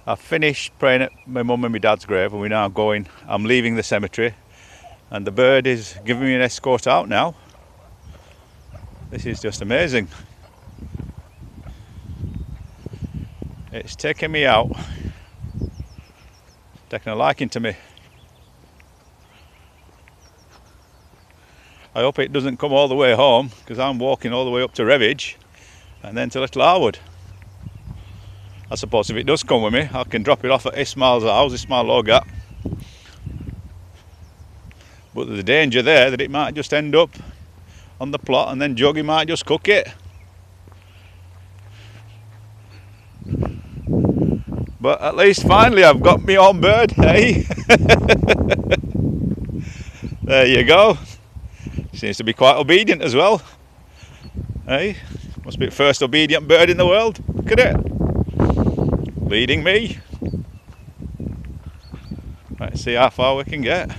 I've finished praying at my mum and my dad's grave, and we're now going. I'm leaving the cemetery, and the bird is giving me an escort out now. This is just amazing. It's taking me out, taking a liking to me. I hope it doesn't come all the way home, because I'm walking all the way up to Redditch and then to Little Harwood. I suppose if it does come with me, I can drop it off at Ismail's house, Ismail Logat. But there's a danger there that it might just end up on the plot, and then Juggy might just cook it. But at least finally I've got my own bird, hey? There you go. Seems to be quite obedient as well. Hey? Must be the first obedient bird in the world. Look at it. Leading me. Let's see how far we can get.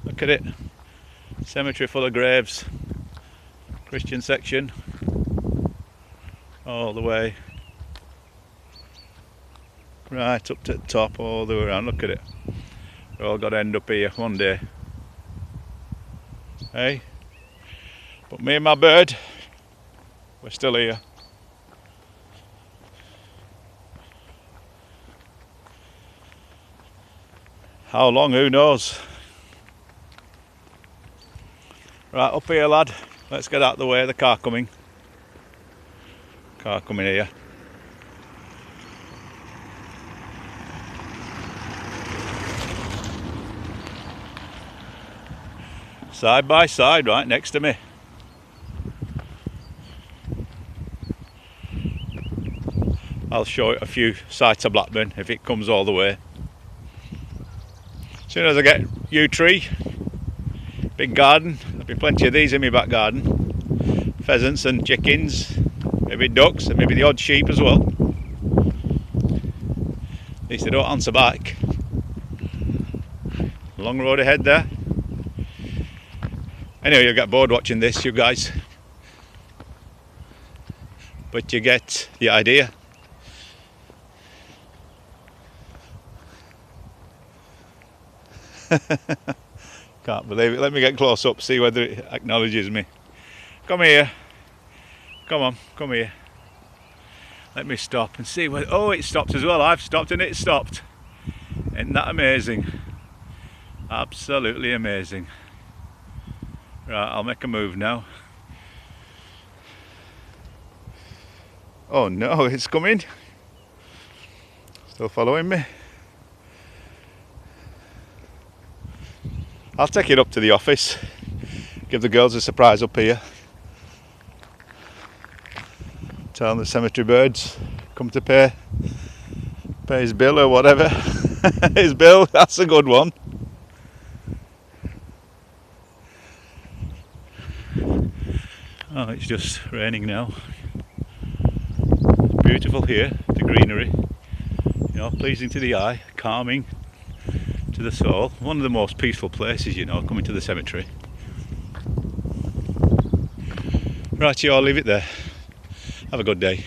Look at it. Cemetery full of graves. Christian section. All the way. Right up to the top, all the way around. Look at it. We're all got to end up here one day. Hey? But me and my bird, we're still here. How long, who knows? Right, up here lad, let's get out of the way, the car coming. Car coming here. Side by side, right next to me. I'll show it a few sights of Blackburn if it comes all the way. As soon as I get yew tree, big garden, there'll be plenty of these in my back garden. Pheasants and chickens, maybe ducks and maybe the odd sheep as well. At least they don't answer back. Long road ahead there. Anyway, you'll get bored watching this, you guys. But you get the idea. Can't believe it. Let me get close up, see whether it acknowledges me. Come here. Come on, come here. Let me stop and see whether... Oh, it stopped as well. I've stopped and it stopped. Isn't that amazing? Absolutely amazing. Right, I'll make a move now. Oh no, it's coming. Still following me. I'll take it up to the office. Give the girls a surprise up here. Tell them the cemetery birds come to pay his bill or whatever. His bill, that's a good one. Oh, it's just raining now. It's beautiful here, the greenery. You know, pleasing to the eye, calming to the soul. One of the most peaceful places, you know, coming to the cemetery. Right, you all leave it there. Have a good day.